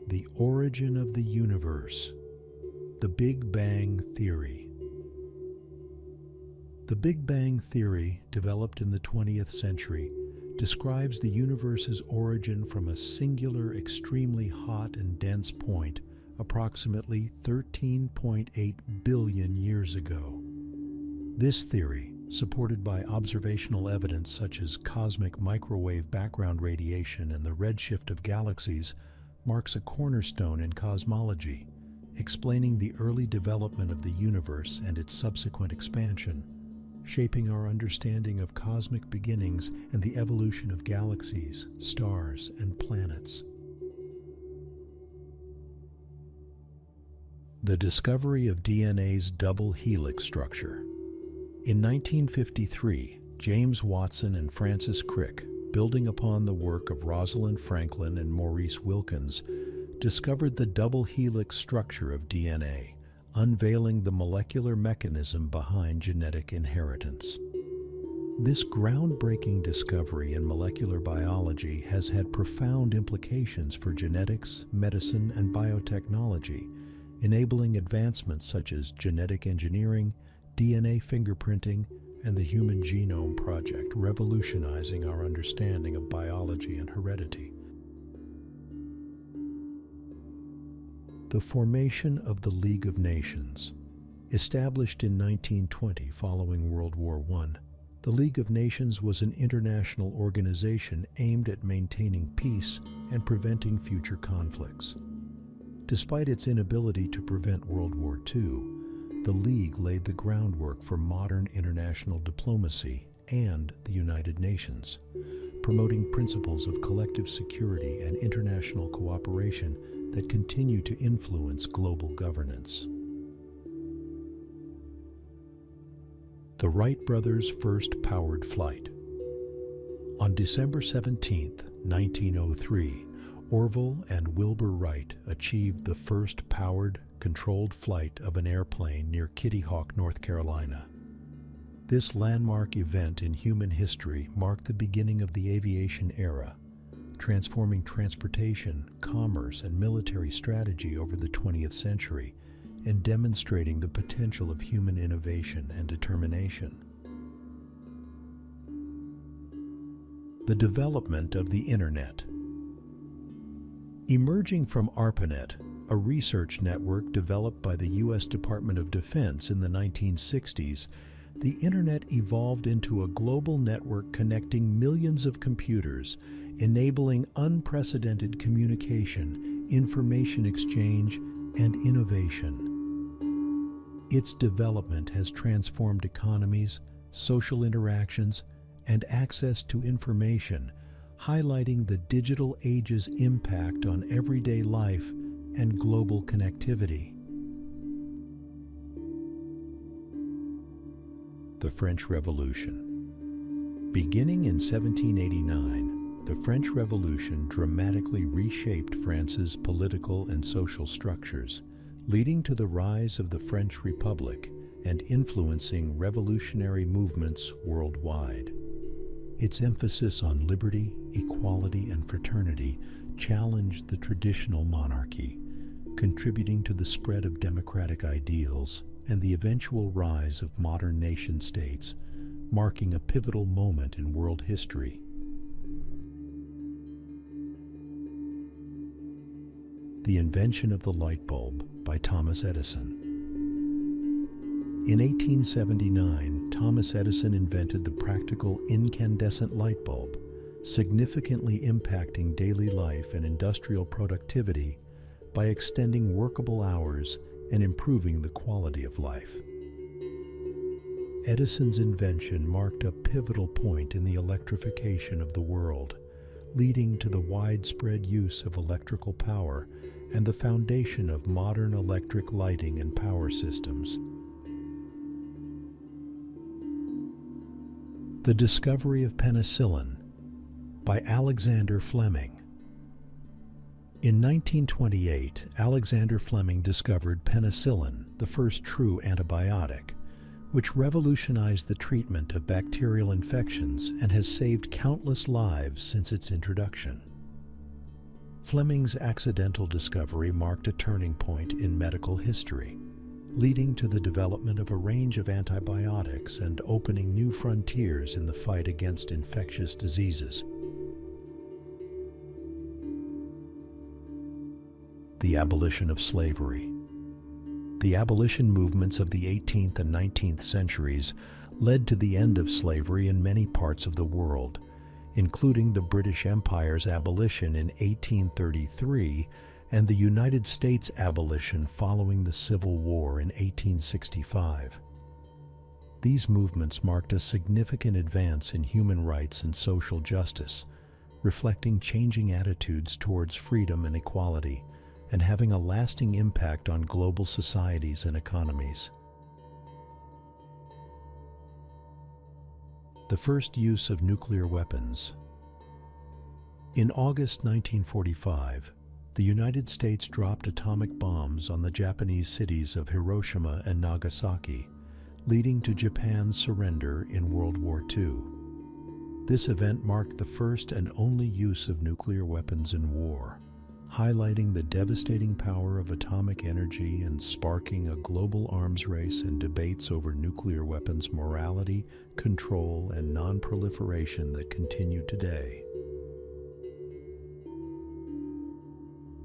The origin of the universe. The Big Bang Theory. The Big Bang Theory, developed in the 20th century, describes the universe's origin from a singular, extremely hot and dense point approximately 13.8 billion years ago. This theory, supported by observational evidence such as cosmic microwave background radiation and the redshift of galaxies, marks a cornerstone in cosmology, explaining the early development of the universe and its subsequent expansion, shaping our understanding of cosmic beginnings and the evolution of galaxies, stars, and planets. The discovery of DNA's double helix structure. In 1953, James Watson and Francis Crick, building upon the work of Rosalind Franklin and Maurice Wilkins, discovered the double helix structure of DNA, unveiling the molecular mechanism behind genetic inheritance. This groundbreaking discovery in molecular biology has had profound implications for genetics, medicine, and biotechnology, enabling advancements such as genetic engineering, DNA fingerprinting, and the Human Genome Project, revolutionizing our understanding of biology and heredity. The formation of the League of Nations. Established in 1920 following World War I, the League of Nations was an international organization aimed at maintaining peace and preventing future conflicts. Despite its inability to prevent World War II, the League laid the groundwork for modern international diplomacy and the United Nations, promoting principles of collective security and international cooperation that continue to influence global governance. The Wright brothers' first powered flight. On December 17, 1903, Orville and Wilbur Wright achieved the first powered, controlled flight of an airplane near Kitty Hawk, North Carolina. This landmark event in human history marked the beginning of the aviation era, transforming transportation, commerce, and military strategy over the 20th century, and demonstrating the potential of human innovation and determination. The development of the Internet. Emerging from ARPANET, a research network developed by the U.S. Department of Defense in the 1960s, the Internet evolved into a global network connecting millions of computers, enabling unprecedented communication, information exchange, and innovation. Its development has transformed economies, social interactions, and access to information, highlighting the digital age's impact on everyday life and global connectivity. The French Revolution. Beginning in 1789, the French Revolution dramatically reshaped France's political and social structures, leading to the rise of the French Republic and influencing revolutionary movements worldwide. Its emphasis on liberty, equality, and fraternity challenged the traditional monarchy, contributing to the spread of democratic ideals and the eventual rise of modern nation-states, marking a pivotal moment in world history. The Invention of the Light Bulb by Thomas Edison. In 1879, Thomas Edison invented the practical incandescent light bulb, significantly impacting daily life and industrial productivity by extending workable hours and improving the quality of life. Edison's invention marked a pivotal point in the electrification of the world, leading to the widespread use of electrical power and the foundation of modern electric lighting and power systems. The Discovery of Penicillin by Alexander Fleming. In 1928, Alexander Fleming discovered penicillin, the first true antibiotic, which revolutionized the treatment of bacterial infections and has saved countless lives since its introduction. Fleming's accidental discovery marked a turning point in medical history, leading to the development of a range of antibiotics and opening new frontiers in the fight against infectious diseases. The abolition of slavery. The abolition movements of the 18th and 19th centuries led to the end of slavery in many parts of the world, including the British Empire's abolition in 1833 and the United States' abolition following the Civil War in 1865. These movements marked a significant advance in human rights and social justice, reflecting changing attitudes towards freedom and equality, and having a lasting impact on global societies and economies. The first use of nuclear weapons. In August 1945, the United States dropped atomic bombs on the Japanese cities of Hiroshima and Nagasaki, leading to Japan's surrender in World War II. This event marked the first and only use of nuclear weapons in war, highlighting the devastating power of atomic energy and sparking a global arms race and debates over nuclear weapons morality, control, and non-proliferation that continue today.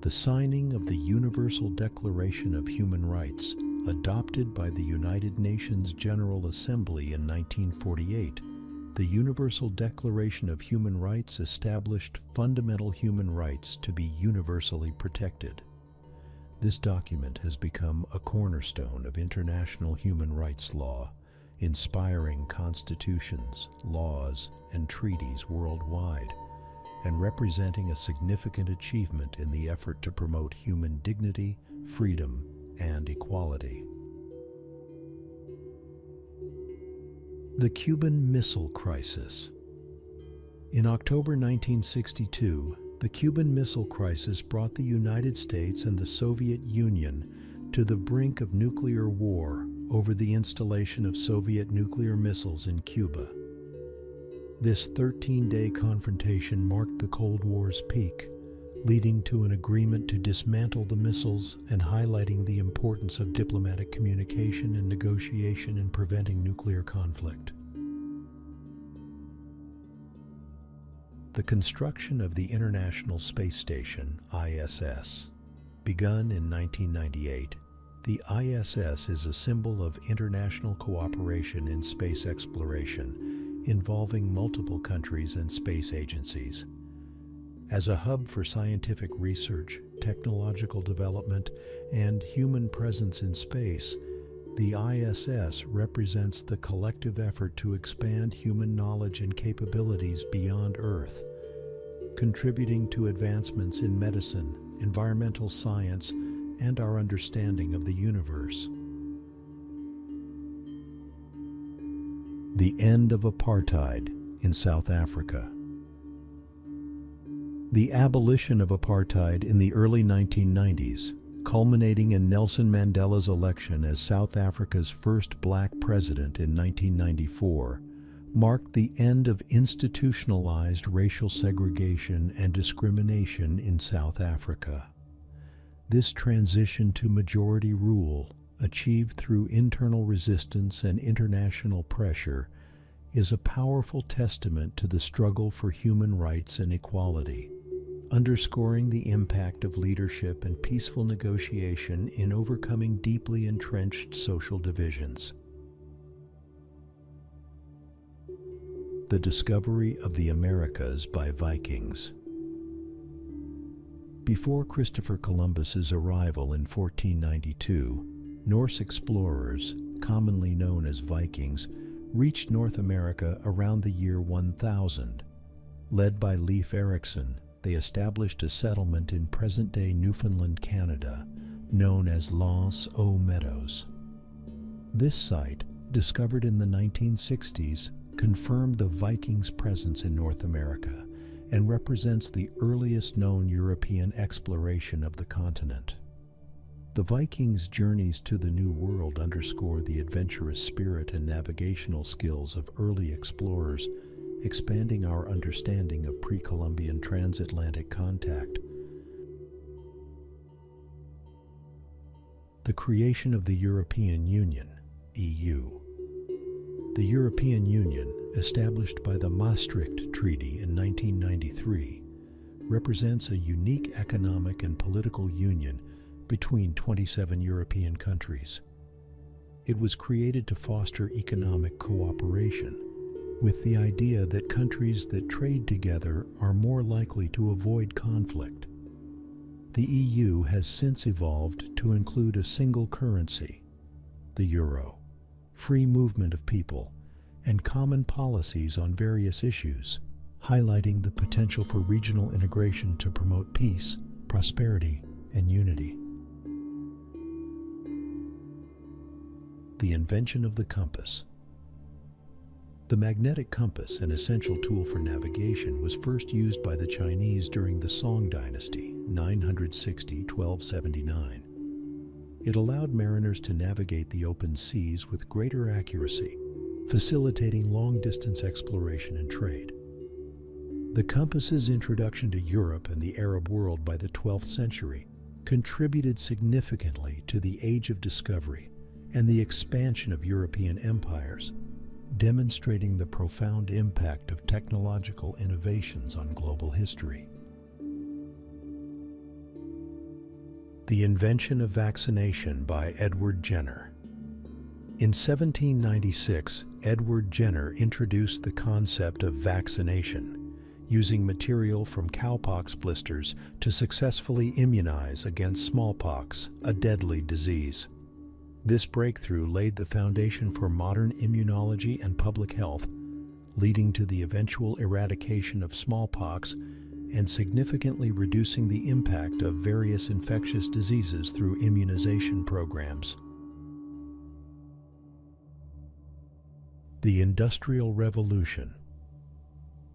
The signing of the Universal Declaration of Human Rights, adopted by the United Nations General Assembly in 1948, the Universal Declaration of Human Rights established fundamental human rights to be universally protected. This document has become a cornerstone of international human rights law, inspiring constitutions, laws, and treaties worldwide, and representing a significant achievement in the effort to promote human dignity, freedom, and equality. The Cuban Missile Crisis. In October 1962, the Cuban Missile Crisis brought the United States and the Soviet Union to the brink of nuclear war over the installation of Soviet nuclear missiles in Cuba. This 13-day confrontation marked the Cold War's peak, leading to an agreement to dismantle the missiles and highlighting the importance of diplomatic communication and negotiation in preventing nuclear conflict. The construction of the International Space Station, ISS. Begun in 1998, the ISS is a symbol of international cooperation in space exploration, involving multiple countries and space agencies. As a hub for scientific research, technological development, and human presence in space, the ISS represents the collective effort to expand human knowledge and capabilities beyond Earth, contributing to advancements in medicine, environmental science, and our understanding of the universe. The end of apartheid in South Africa. The abolition of apartheid in the early 1990s, culminating in Nelson Mandela's election as South Africa's first black president in 1994, marked the end of institutionalized racial segregation and discrimination in South Africa. This transition to majority rule, achieved through internal resistance and international pressure, is a powerful testament to the struggle for human rights and equality, underscoring the impact of leadership and peaceful negotiation in overcoming deeply entrenched social divisions. The discovery of the Americas by Vikings. Before Christopher Columbus's arrival in 1492, Norse explorers, commonly known as Vikings, reached North America around the year 1000. Led by Leif Erikson, they established a settlement in present-day Newfoundland, Canada, known as L'Anse aux Meadows. This site, discovered in the 1960s, confirmed the Vikings' presence in North America and represents the earliest known European exploration of the continent. The Vikings' journeys to the New World underscore the adventurous spirit and navigational skills of early explorers, expanding our understanding of pre-Columbian transatlantic contact. The creation of the European Union, EU. The European Union, established by the Maastricht Treaty in 1993, represents a unique economic and political union between 27 European countries. It was created to foster economic cooperation, with the idea that countries that trade together are more likely to avoid conflict. The EU has since evolved to include a single currency, the euro, free movement of people, and common policies on various issues, highlighting the potential for regional integration to promote peace, prosperity, and unity. The invention of the compass. The magnetic compass, an essential tool for navigation, was first used by the Chinese during the Song dynasty, 960–1279. It allowed mariners to navigate the open seas with greater accuracy, facilitating long-distance exploration and trade. The compass's introduction to Europe and the Arab world by the 12th century contributed significantly to the Age of Discovery and the expansion of European empires, demonstrating the profound impact of technological innovations on global history. The invention of vaccination by Edward Jenner. In 1796, Edward Jenner introduced the concept of vaccination, using material from cowpox blisters to successfully immunize against smallpox, a deadly disease. This breakthrough laid the foundation for modern immunology and public health, leading to the eventual eradication of smallpox and significantly reducing the impact of various infectious diseases through immunization programs. The Industrial Revolution.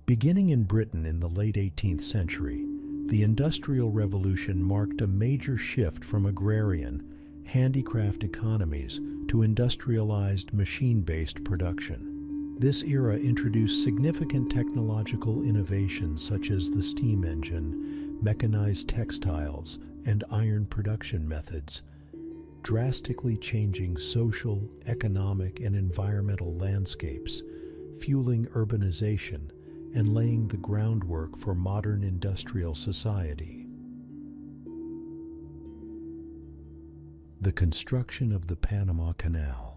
Beginning in Britain in the late 18th century, the Industrial Revolution marked a major shift from agrarian, handicraft economies to industrialized, machine-based production. This era introduced significant technological innovations such as the steam engine, mechanized textiles, and iron production methods, drastically changing social, economic, and environmental landscapes, fueling urbanization, and laying the groundwork for modern industrial society. The construction of the Panama Canal.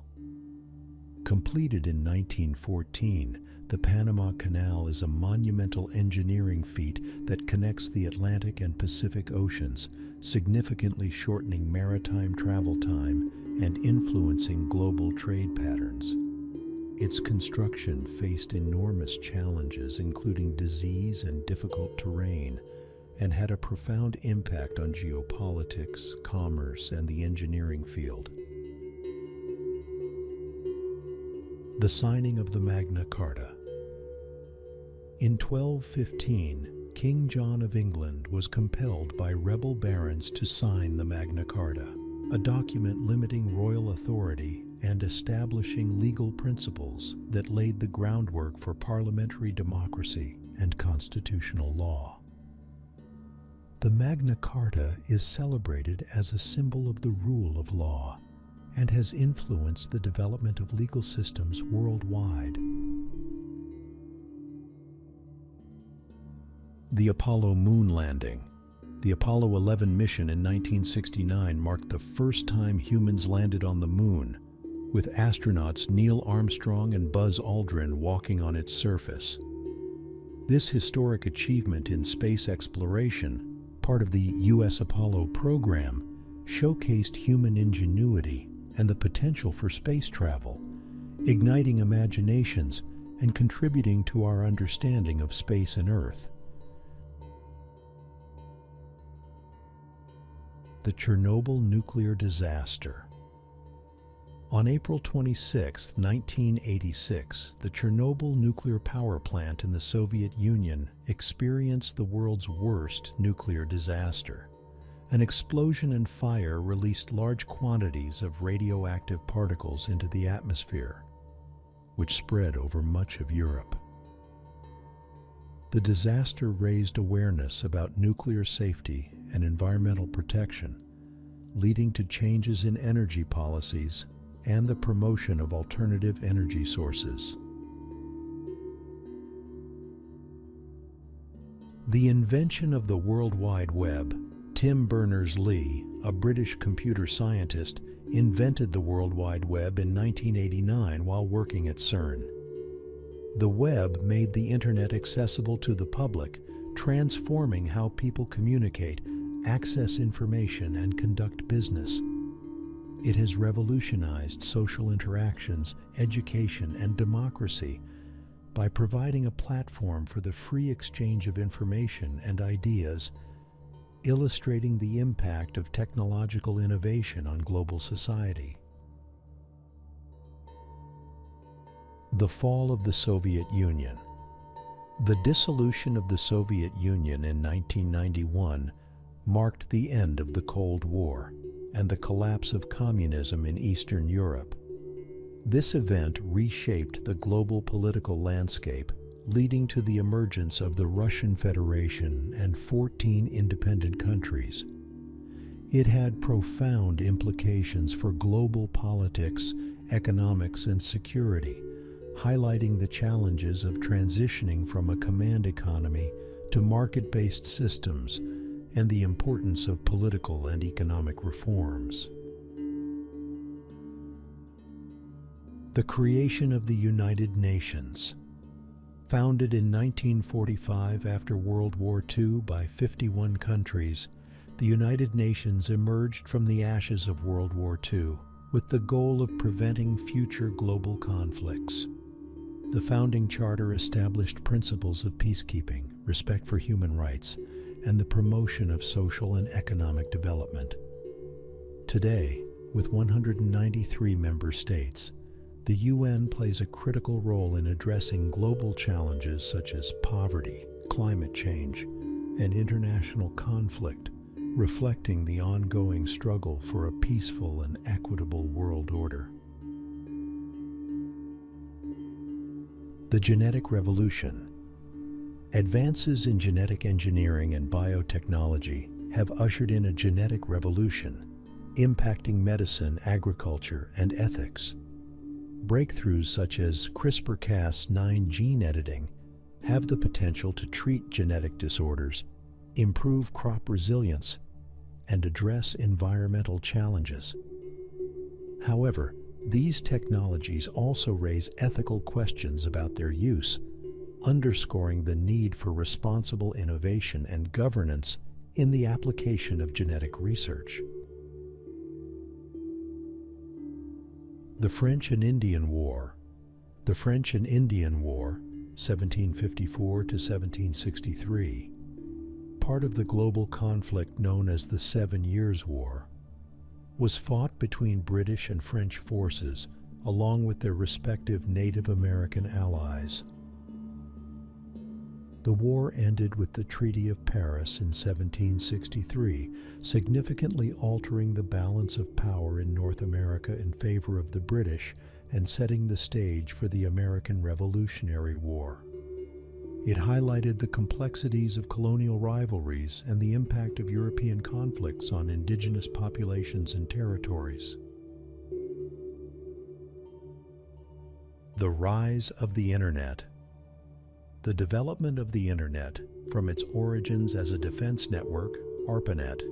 Completed in 1914, the Panama Canal is a monumental engineering feat that connects the Atlantic and Pacific Oceans, significantly shortening maritime travel time and influencing global trade patterns. Its construction faced enormous challenges, including disease and difficult terrain, and had a profound impact on geopolitics, commerce, and the engineering field. The signing of the Magna Carta. In 1215, King John of England was compelled by rebel barons to sign the Magna Carta, a document limiting royal authority and establishing legal principles that laid the groundwork for parliamentary democracy and constitutional law. The Magna Carta is celebrated as a symbol of the rule of law and has influenced the development of legal systems worldwide. The Apollo moon landing. The Apollo 11 mission in 1969 marked the first time humans landed on the moon, with astronauts Neil Armstrong and Buzz Aldrin walking on its surface. This historic achievement in space exploration, part of the U.S. Apollo program, showcased human ingenuity and the potential for space travel, igniting imaginations and contributing to our understanding of space and Earth. The Chernobyl nuclear disaster. On April 26, 1986, the Chernobyl nuclear power plant in the Soviet Union experienced the world's worst nuclear disaster. An explosion and fire released large quantities of radioactive particles into the atmosphere, which spread over much of Europe. The disaster raised awareness about nuclear safety and environmental protection, leading to changes in energy policies and the promotion of alternative energy sources. The invention of the World Wide Web. Tim Berners-Lee, a British computer scientist, invented the World Wide Web in 1989 while working at CERN. The web made the internet accessible to the public, transforming how people communicate, access information, and conduct business. It has revolutionized social interactions, education, and democracy by providing a platform for the free exchange of information and ideas, illustrating the impact of technological innovation on global society. The fall of the Soviet Union. The dissolution of the Soviet Union in 1991 marked the end of the Cold War and the collapse of communism in Eastern Europe. This event reshaped the global political landscape, leading to the emergence of the Russian Federation and 14 independent countries. It had profound implications for global politics, economics, and security, highlighting the challenges of transitioning from a command economy to market-based systems and the importance of political and economic reforms. The creation of the United Nations. Founded in 1945 after World War II by 51 countries, the United Nations emerged from the ashes of World War II with the goal of preventing future global conflicts. The founding charter established principles of peacekeeping, respect for human rights, and the promotion of social and economic development. Today, with 193 member states, the UN plays a critical role in addressing global challenges such as poverty, climate change, and international conflict, reflecting the ongoing struggle for a peaceful and equitable world order. The genetic revolution. Advances in genetic engineering and biotechnology have ushered in a genetic revolution, impacting medicine, agriculture, and ethics. Breakthroughs such as CRISPR-Cas9 gene editing have the potential to treat genetic disorders, improve crop resilience, and address environmental challenges. However, these technologies also raise ethical questions about their use, underscoring the need for responsible innovation and governance in the application of genetic research. The French and Indian War. The French and Indian War, 1754 to 1763, part of the global conflict known as the 7 Years' War, was fought between British and French forces along with their respective Native American allies. The war ended with the Treaty of Paris in 1763, significantly altering the balance of power in North America in favor of the British and setting the stage for the American Revolutionary War. It highlighted the complexities of colonial rivalries and the impact of European conflicts on indigenous populations and territories. The rise of the Internet. The development of the Internet, from its origins as a defense network, ARPANET,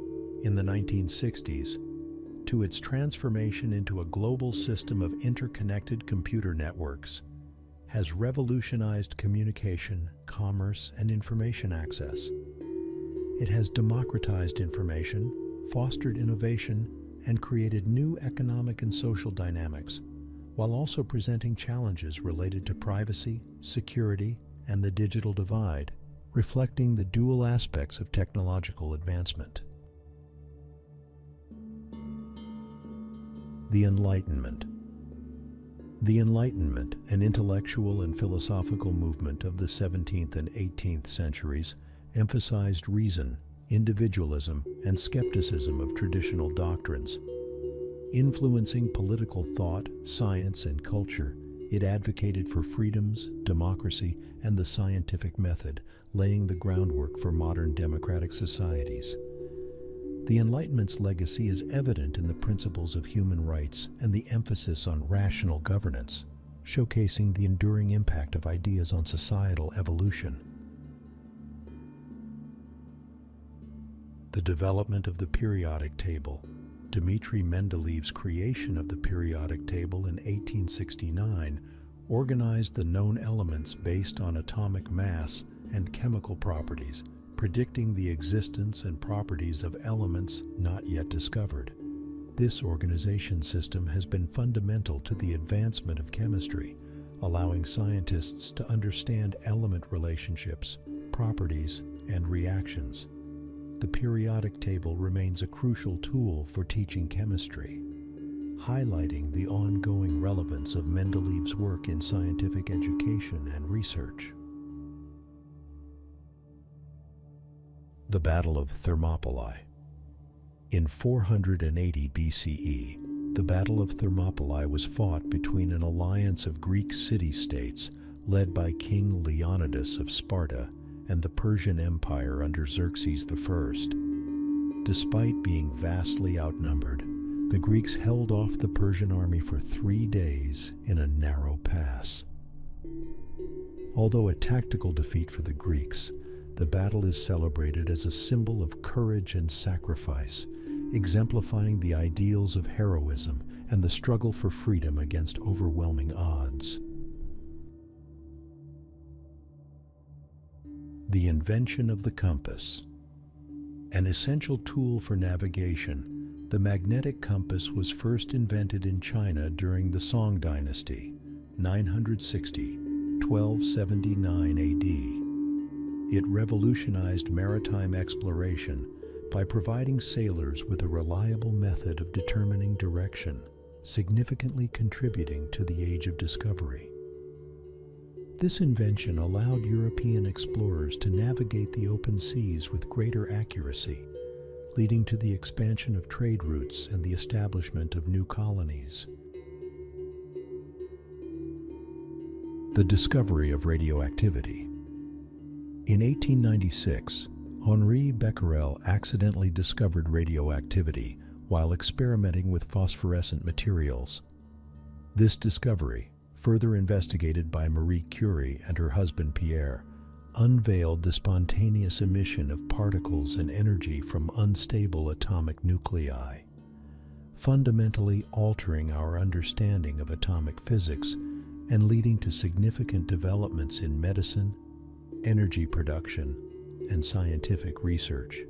in the 1960s, to its transformation into a global system of interconnected computer networks, has revolutionized communication, commerce, and information access. It has democratized information, fostered innovation, and created new economic and social dynamics, while also presenting challenges related to privacy, security, and the digital divide, reflecting the dual aspects of technological advancement. The Enlightenment. The Enlightenment, an intellectual and philosophical movement of the 17th and 18th centuries, emphasized reason, individualism, and skepticism of traditional doctrines. Influencing political thought, science, and culture, it advocated for freedoms, democracy, and the scientific method, laying the groundwork for modern democratic societies. The Enlightenment's legacy is evident in the principles of human rights and the emphasis on rational governance, showcasing the enduring impact of ideas on societal evolution. The development of the periodic table. Dmitri Mendeleev's creation of the periodic table in 1869 organized the known elements based on atomic mass and chemical properties, predicting the existence and properties of elements not yet discovered. This organization system has been fundamental to the advancement of chemistry, allowing scientists to understand element relationships, properties, and reactions. The periodic table remains a crucial tool for teaching chemistry, highlighting the ongoing relevance of Mendeleev's work in scientific education and research. The Battle of Thermopylae. In 480 BCE, the Battle of Thermopylae was fought between an alliance of Greek city-states led by King Leonidas of Sparta and the Persian Empire under Xerxes I. Despite being vastly outnumbered, the Greeks held off the Persian army for 3 days in a narrow pass. Although a tactical defeat for the Greeks, the battle is celebrated as a symbol of courage and sacrifice, exemplifying the ideals of heroism and the struggle for freedom against overwhelming odds. The invention of the compass. An essential tool for navigation, the magnetic compass was first invented in China during the Song Dynasty, 960–1279 AD. It revolutionized maritime exploration by providing sailors with a reliable method of determining direction, significantly contributing to the Age of Discovery. This invention allowed European explorers to navigate the open seas with greater accuracy, leading to the expansion of trade routes and the establishment of new colonies. The discovery of radioactivity. In 1896, Henri Becquerel accidentally discovered radioactivity while experimenting with phosphorescent materials. This discovery, further investigated by Marie Curie and her husband Pierre, unveiled the spontaneous emission of particles and energy from unstable atomic nuclei, fundamentally altering our understanding of atomic physics and leading to significant developments in medicine, energy production, and scientific research.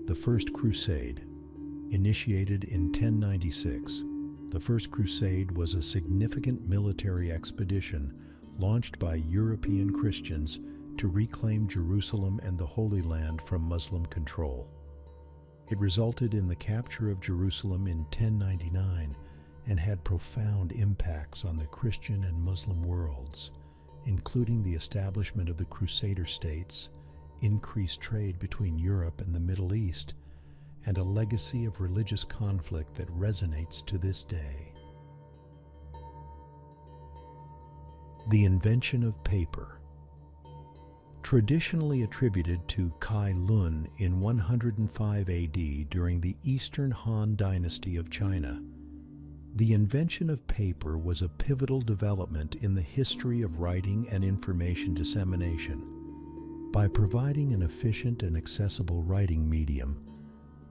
The First Crusade. Initiated in 1096, the First Crusade was a significant military expedition launched by European Christians to reclaim Jerusalem and the Holy Land from Muslim control. It resulted in the capture of Jerusalem in 1099 and had profound impacts on the Christian and Muslim worlds, including the establishment of the Crusader states, increased trade between Europe and the Middle East, and a legacy of religious conflict that resonates to this day. The invention of paper. Traditionally attributed to Kai Lun in 105 AD during the Eastern Han Dynasty of China, the invention of paper was a pivotal development in the history of writing and information dissemination. By providing an efficient and accessible writing medium,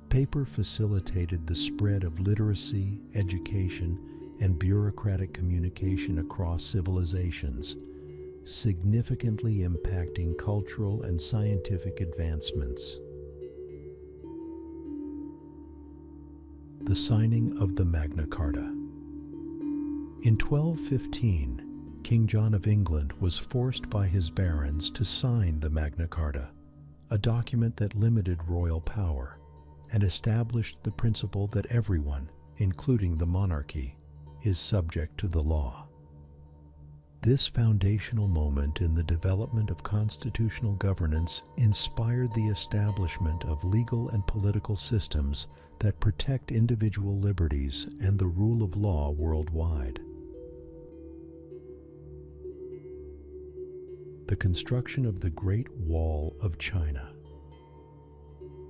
paper facilitated the spread of literacy, education, and bureaucratic communication across civilizations, significantly impacting cultural and scientific advancements. The signing of the Magna Carta. In 1215, King John of England was forced by his barons to sign the Magna Carta, a document that limited royal power and established the principle that everyone, including the monarchy, is subject to the law. This foundational moment in the development of constitutional governance inspired the establishment of legal and political systems that protect individual liberties and the rule of law worldwide. The construction of the Great Wall of China.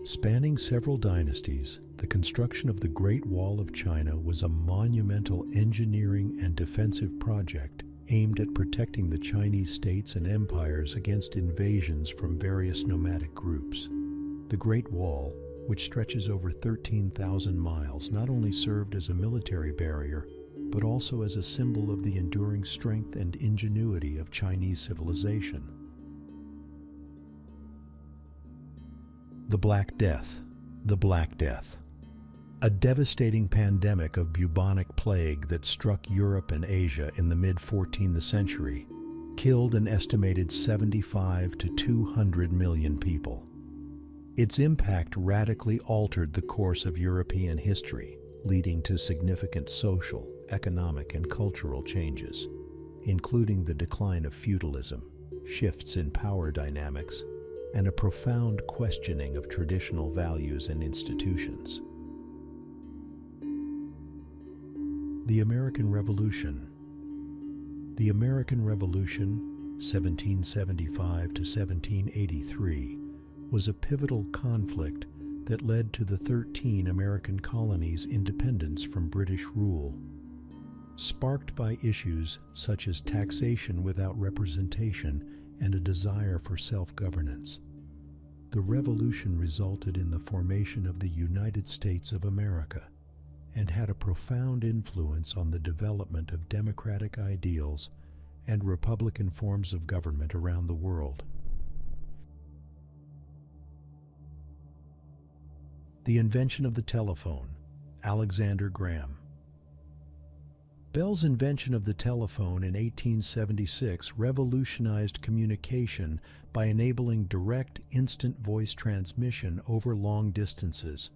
Spanning several dynasties, the construction of the Great Wall of China was a monumental engineering and defensive project aimed at protecting the Chinese states and empires against invasions from various nomadic groups. The Great Wall, which stretches over 13,000 miles, not only served as a military barrier, but also as a symbol of the enduring strength and ingenuity of Chinese civilization. The Black Death. The Black Death. A devastating pandemic of bubonic plague that struck Europe and Asia in the mid-14th century killed an estimated 75 to 200 million people. Its impact radically altered the course of European history, leading to significant social, economic, and cultural changes, including the decline of feudalism, shifts in power dynamics, and a profound questioning of traditional values and institutions. The American Revolution. The American Revolution, 1775 to 1783, was a pivotal conflict that led to the 13 American colonies' independence from British rule. Sparked by issues such as taxation without representation and a desire for self-governance, the revolution resulted in the formation of the United States of America and had a profound influence on the development of democratic ideals and republican forms of government around the world. The invention of the telephone. Alexander Graham. Bell's invention of the telephone in 1876 revolutionized communication by enabling direct, instant voice transmission over long distances.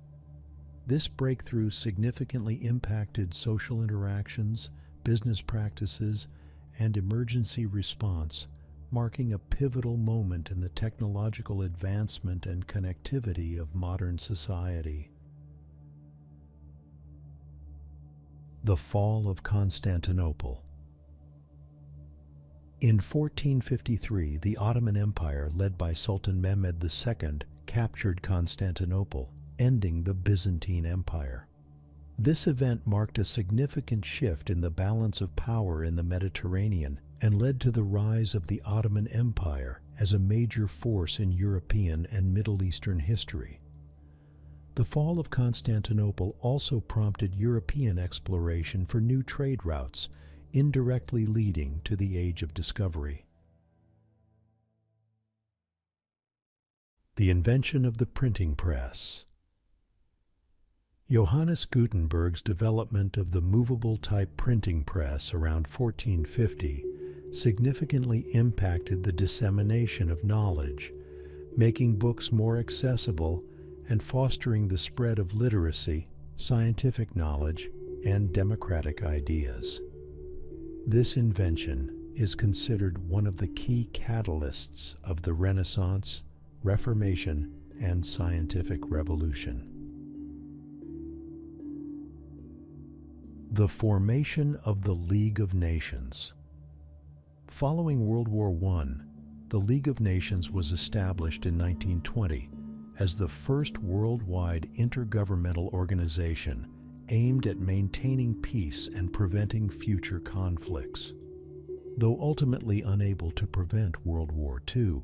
This breakthrough significantly impacted social interactions, business practices, and emergency response, marking a pivotal moment in the technological advancement and connectivity of modern society. The fall of Constantinople. In 1453, the Ottoman Empire, led by Sultan Mehmed II, captured Constantinople, ending the Byzantine Empire. This event marked a significant shift in the balance of power in the Mediterranean and led to the rise of the Ottoman Empire as a major force in European and Middle Eastern history. The fall of Constantinople also prompted European exploration for new trade routes, indirectly leading to the Age of Discovery. The invention of the printing press. Johannes Gutenberg's development of the movable type printing press around 1450 significantly impacted the dissemination of knowledge, making books more accessible and fostering the spread of literacy, scientific knowledge, and democratic ideas. This invention is considered one of the key catalysts of the Renaissance, Reformation, and scientific revolution. The formation of the League of Nations. Following World War I, the League of Nations was established in 1920 as the first worldwide intergovernmental organization aimed at maintaining peace and preventing future conflicts. Though ultimately unable to prevent World War II,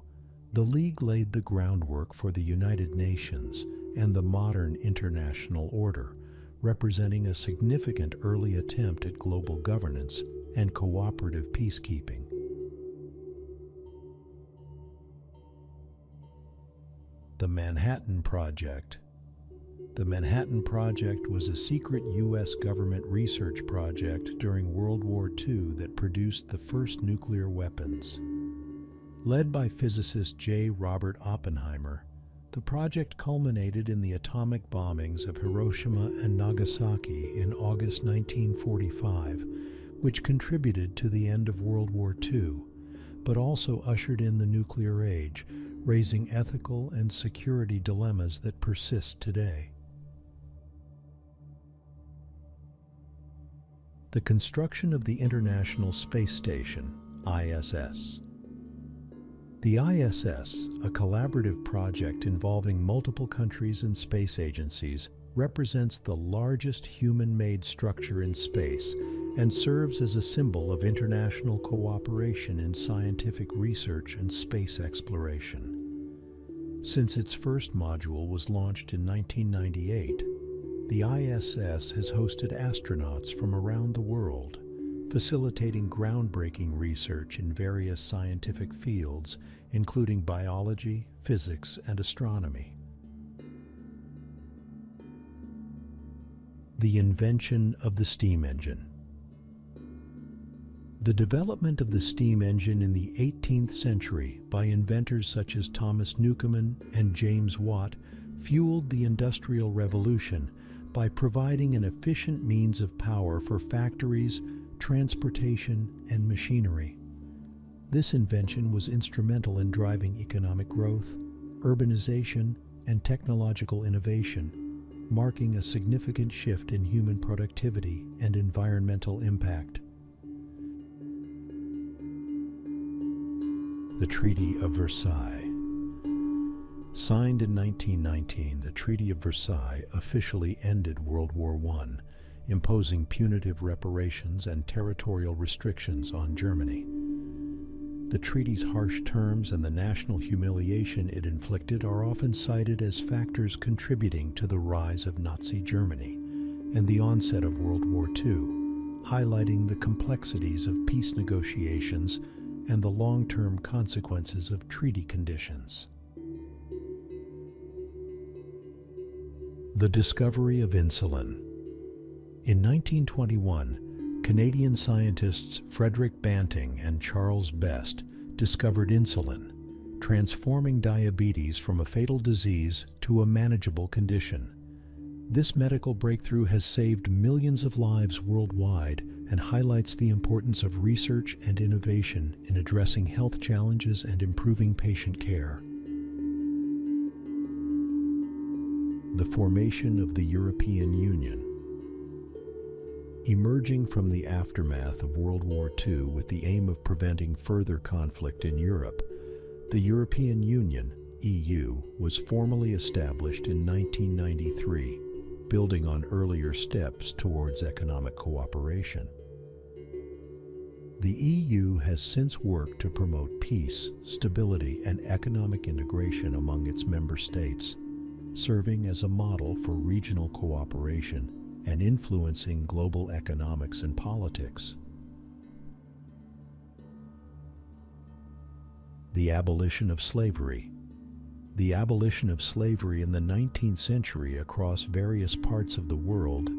the League laid the groundwork for the United Nations and the modern international order, representing a significant early attempt at global governance and cooperative peacekeeping. The Manhattan Project. The Manhattan Project was a secret U.S. government research project during World War II that produced the first nuclear weapons. Led by physicist J. Robert Oppenheimer, the project culminated in the atomic bombings of Hiroshima and Nagasaki in August 1945, which contributed to the end of World War II, but also ushered in the nuclear age, raising ethical and security dilemmas that persist today. The construction of the International Space Station, ISS. The ISS, a collaborative project involving multiple countries and space agencies, represents the largest human-made structure in space and serves as a symbol of international cooperation in scientific research and space exploration. Since its first module was launched in 1998, the ISS has hosted astronauts from around the world, facilitating groundbreaking research in various scientific fields, including biology, physics, and astronomy. The invention of the steam engine. The development of the steam engine in the 18th century by inventors such as Thomas Newcomen and James Watt fueled the Industrial Revolution by providing an efficient means of power for factories, transportation, and machinery. This invention was instrumental in driving economic growth, urbanization, and technological innovation, marking a significant shift in human productivity and environmental impact. The Treaty of Versailles. Signed in 1919, the Treaty of Versailles officially ended World War I, imposing punitive reparations and territorial restrictions on Germany. The treaty's harsh terms and the national humiliation it inflicted are often cited as factors contributing to the rise of Nazi Germany and the onset of World War II, highlighting the complexities of peace negotiations and the long-term consequences of treaty conditions. The discovery of insulin. In 1921, Canadian scientists Frederick Banting and Charles Best discovered insulin, transforming diabetes from a fatal disease to a manageable condition. This medical breakthrough has saved millions of lives worldwide and highlights the importance of research and innovation in addressing health challenges and improving patient care. The formation of the European Union. Emerging from the aftermath of World War II with the aim of preventing further conflict in Europe, the European Union, EU, was formally established in 1993, building on earlier steps towards economic cooperation. The EU has since worked to promote peace, stability, and economic integration among its member states, serving as a model for regional cooperation and influencing global economics and politics. The abolition of slavery. The abolition of slavery in the 19th century across various parts of the world,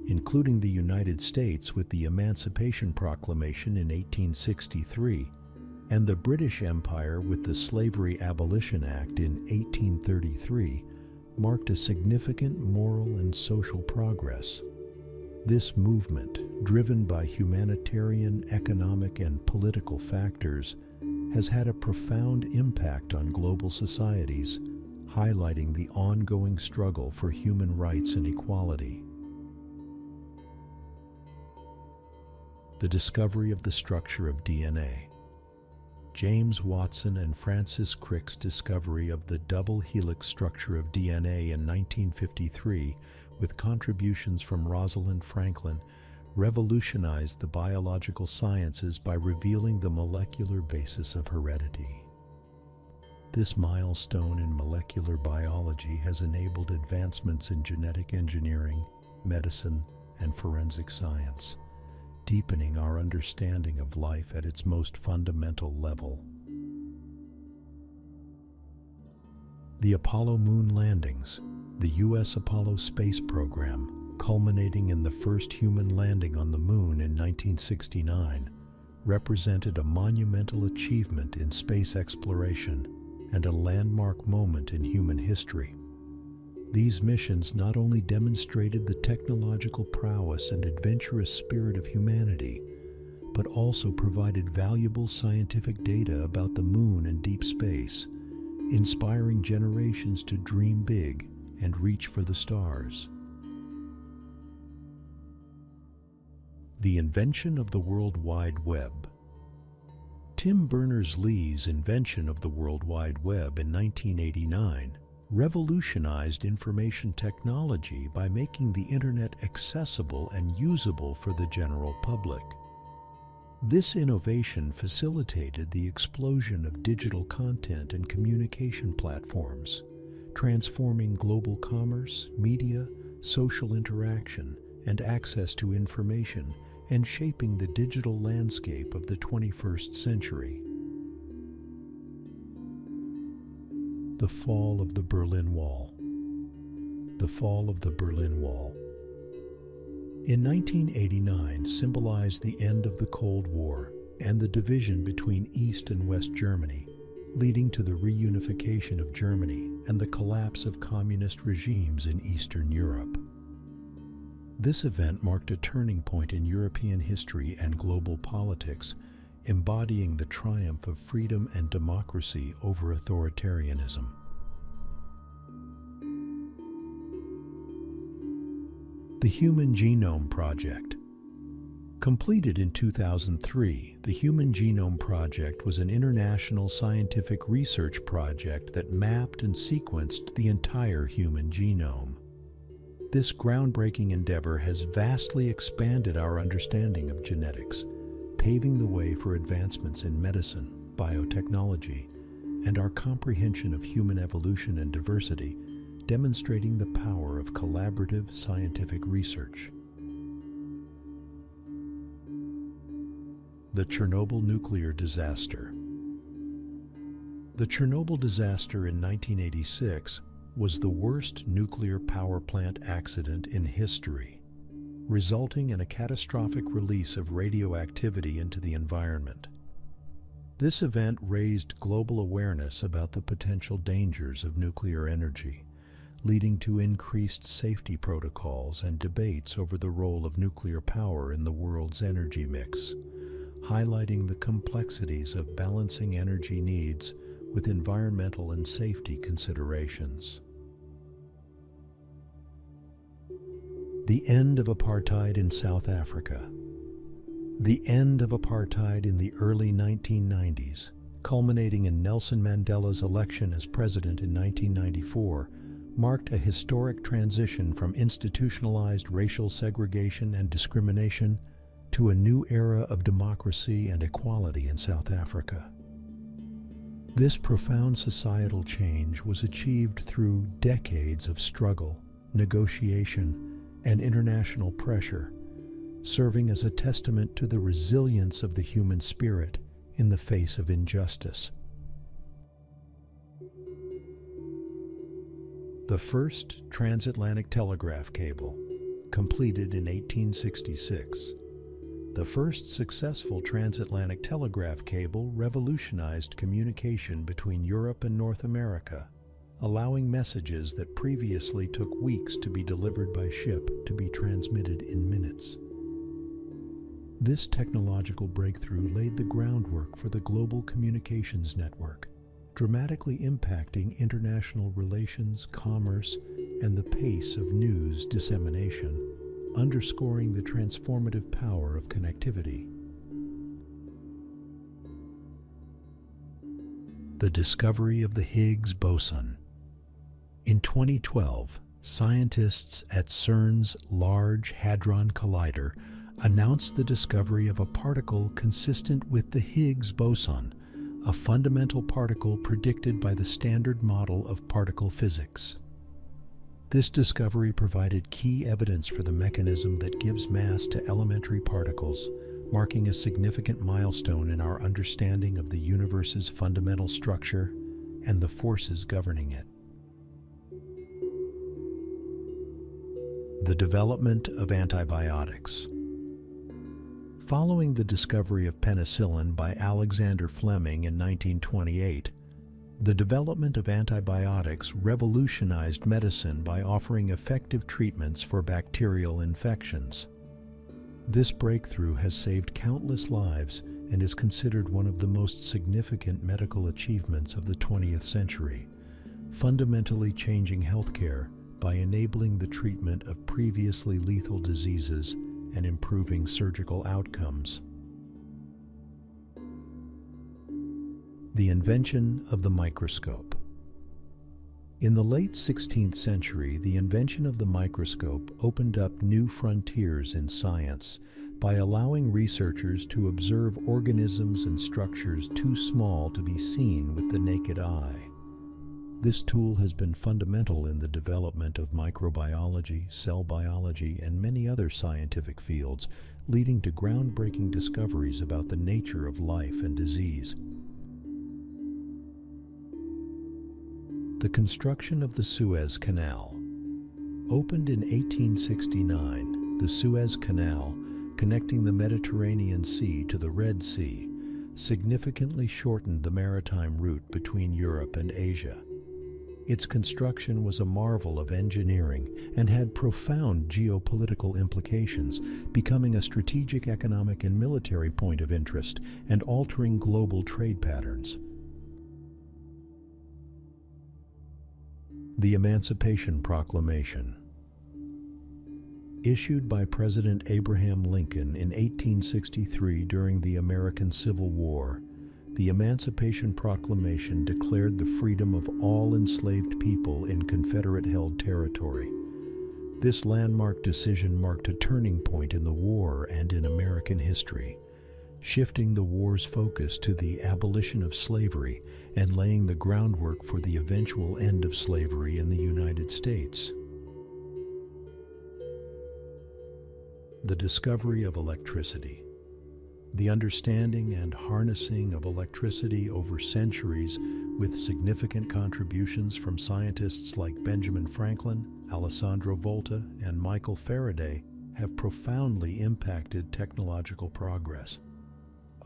including the United States with the Emancipation Proclamation in 1863, and the British Empire with the Slavery Abolition Act in 1833, marked a significant moral and social progress. This movement, driven by humanitarian, economic, and political factors, has had a profound impact on global societies, highlighting the ongoing struggle for human rights and equality. The discovery of the structure of DNA. James Watson and Francis Crick's discovery of the double helix structure of DNA in 1953, with contributions from Rosalind Franklin, revolutionized the biological sciences by revealing the molecular basis of heredity. This milestone in molecular biology has enabled advancements in genetic engineering, medicine, and forensic science, deepening our understanding of life at its most fundamental level. The Apollo moon landings, the U.S. Apollo space program, culminating in the first human landing on the moon in 1969, represented a monumental achievement in space exploration and a landmark moment in human history. These missions not only demonstrated the technological prowess and adventurous spirit of humanity, but also provided valuable scientific data about the moon and deep space, inspiring generations to dream big and reach for the stars. The invention of the World Wide Web. Tim Berners-Lee's invention of the World Wide Web in 1989 revolutionized information technology by making the Internet accessible and usable for the general public. This innovation facilitated the explosion of digital content and communication platforms, transforming global commerce, media, social interaction, and access to information, and shaping the digital landscape of the 21st century. The fall of the Berlin Wall. The fall of the Berlin Wall. In 1989 symbolized the end of the Cold War and the division between East and West Germany, leading to the reunification of Germany and the collapse of communist regimes in Eastern Europe. This event marked a turning point in European history and global politics, embodying the triumph of freedom and democracy over authoritarianism. The Human Genome Project. Completed in 2003, the Human Genome Project was an international scientific research project that mapped and sequenced the entire human genome. This groundbreaking endeavor has vastly expanded our understanding of genetics, paving the way for advancements in medicine, biotechnology, and our comprehension of human evolution and diversity, demonstrating the power of collaborative scientific research. The Chernobyl nuclear disaster. The Chernobyl disaster in 1986 was the worst nuclear power plant accident in history, resulting in a catastrophic release of radioactivity into the environment. This event raised global awareness about the potential dangers of nuclear energy, leading to increased safety protocols and debates over the role of nuclear power in the world's energy mix, highlighting the complexities of balancing energy needs with environmental and safety considerations. The end of apartheid in South Africa. The end of apartheid in the early 1990s, culminating in Nelson Mandela's election as president in 1994, marked a historic transition from institutionalized racial segregation and discrimination to a new era of democracy and equality in South Africa. This profound societal change was achieved through decades of struggle, negotiation, and international pressure, serving as a testament to the resilience of the human spirit in the face of injustice. The first transatlantic telegraph cable, completed in 1866. The first successful transatlantic telegraph cable revolutionized communication between Europe and North America, allowing messages that previously took weeks to be delivered by ship to be transmitted in minutes. This technological breakthrough laid the groundwork for the global communications network, dramatically impacting international relations, commerce, and the pace of news dissemination, underscoring the transformative power of connectivity. The discovery of the Higgs boson. In 2012, scientists at CERN's Large Hadron Collider announced the discovery of a particle consistent with the Higgs boson, a fundamental particle predicted by the Standard Model of particle physics. This discovery provided key evidence for the mechanism that gives mass to elementary particles, marking a significant milestone in our understanding of the universe's fundamental structure and the forces governing it. The development of antibiotics. Following the discovery of penicillin by Alexander Fleming in 1928, the development of antibiotics revolutionized medicine by offering effective treatments for bacterial infections. This breakthrough has saved countless lives and is considered one of the most significant medical achievements of the 20th century, fundamentally changing healthcare by enabling the treatment of previously lethal diseases and improving surgical outcomes. The invention of the microscope. In the late 16th century, the invention of the microscope opened up new frontiers in science by allowing researchers to observe organisms and structures too small to be seen with the naked eye. This tool has been fundamental in the development of microbiology, cell biology, and many other scientific fields, leading to groundbreaking discoveries about the nature of life and disease. The construction of the Suez Canal. Opened in 1869, the Suez Canal, connecting the Mediterranean Sea to the Red Sea, significantly shortened the maritime route between Europe and Asia. Its construction was a marvel of engineering and had profound geopolitical implications, becoming a strategic economic and military point of interest and altering global trade patterns. The Emancipation Proclamation. Issued by President Abraham Lincoln in 1863 during the American Civil War, the Emancipation Proclamation declared the freedom of all enslaved people in Confederate-held territory. This landmark decision marked a turning point in the war and in American history, shifting the war's focus to the abolition of slavery and laying the groundwork for the eventual end of slavery in the United States. The discovery of electricity. The understanding and harnessing of electricity over centuries, with significant contributions from scientists like Benjamin Franklin, Alessandro Volta, and Michael Faraday, have profoundly impacted technological progress.